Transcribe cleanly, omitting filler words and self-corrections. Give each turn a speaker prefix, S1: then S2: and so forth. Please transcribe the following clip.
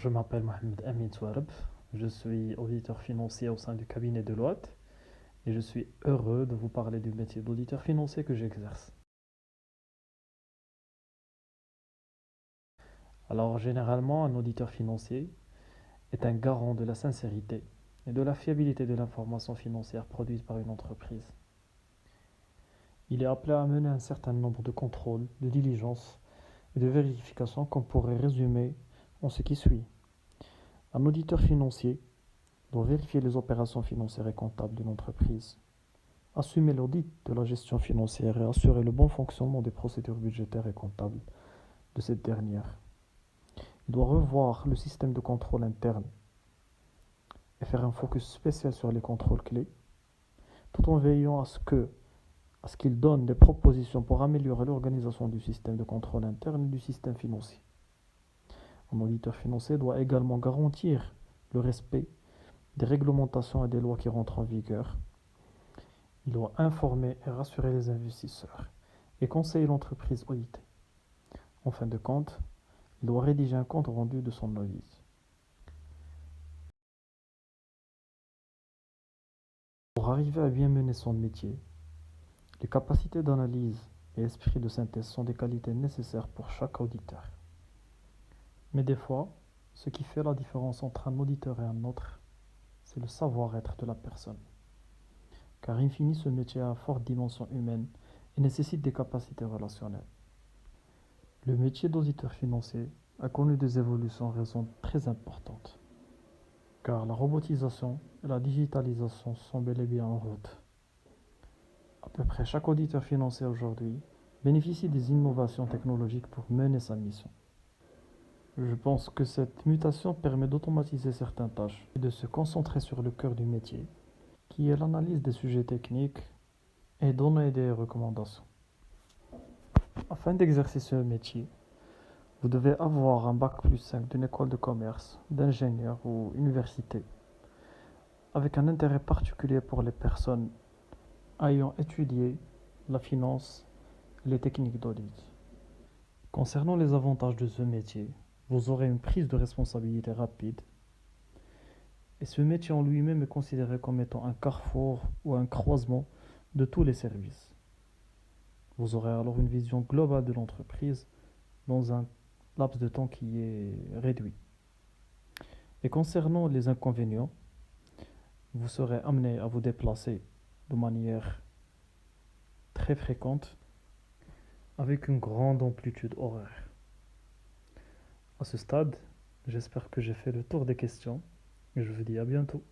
S1: je m'appelle Mohamed Amin Touareb. Je suis auditeur financier au sein du cabinet Deloitte et je suis heureux de vous parler du métier d'auditeur financier que j'exerce. Alors, généralement, un auditeur financier est un garant de la sincérité et de la fiabilité de l'information financière produite par une entreprise. Il est appelé à mener un certain nombre de contrôles, de diligences et de vérifications qu'on pourrait résumer en ce qui suit. Un auditeur financier doit vérifier les opérations financières et comptables d'une entreprise, assumer l'audit de la gestion financière et assurer le bon fonctionnement des procédures budgétaires et comptables de cette dernière. Il doit revoir le système de contrôle interne et faire un focus spécial sur les contrôles clés, tout en veillant à ce qu'il donne des propositions pour améliorer l'organisation du système de contrôle interne et du système financier. Un auditeur financier doit également garantir le respect des réglementations et des lois qui rentrent en vigueur. Il doit informer et rassurer les investisseurs et conseiller l'entreprise auditée. En fin de compte, il doit rédiger un compte rendu de son audit. Pour arriver à bien mener son métier, les capacités d'analyse et l'esprit de synthèse sont des qualités nécessaires pour chaque auditeur. Mais des fois, ce qui fait la différence entre un auditeur et un autre, c'est le savoir-être de la personne. Car in fine, ce métier a une forte dimension humaine et nécessite des capacités relationnelles. Le métier d'auditeur financier a connu des évolutions en raison très importantes, car la robotisation et la digitalisation sont bel et bien en route. À peu près chaque auditeur financier aujourd'hui bénéficie des innovations technologiques pour mener sa mission. Je pense que cette mutation permet d'automatiser certaines tâches et de se concentrer sur le cœur du métier, qui est l'analyse des sujets techniques et donner des recommandations. Afin d'exercer ce métier, vous devez avoir un bac plus 5 d'une école de commerce, d'ingénieur ou université, avec un intérêt particulier pour les personnes ayant étudié la finance et les techniques d'audit. Concernant les avantages de ce métier, vous aurez une prise de responsabilité rapide et ce métier en lui-même est considéré comme étant un carrefour ou un croisement de tous les services. Vous aurez alors une vision globale de l'entreprise dans un laps de temps qui est réduit. Et concernant les inconvénients, vous serez amené à vous déplacer de manière très fréquente avec une grande amplitude horaire. À ce stade, j'espère que j'ai fait le tour des questions et je vous dis à bientôt.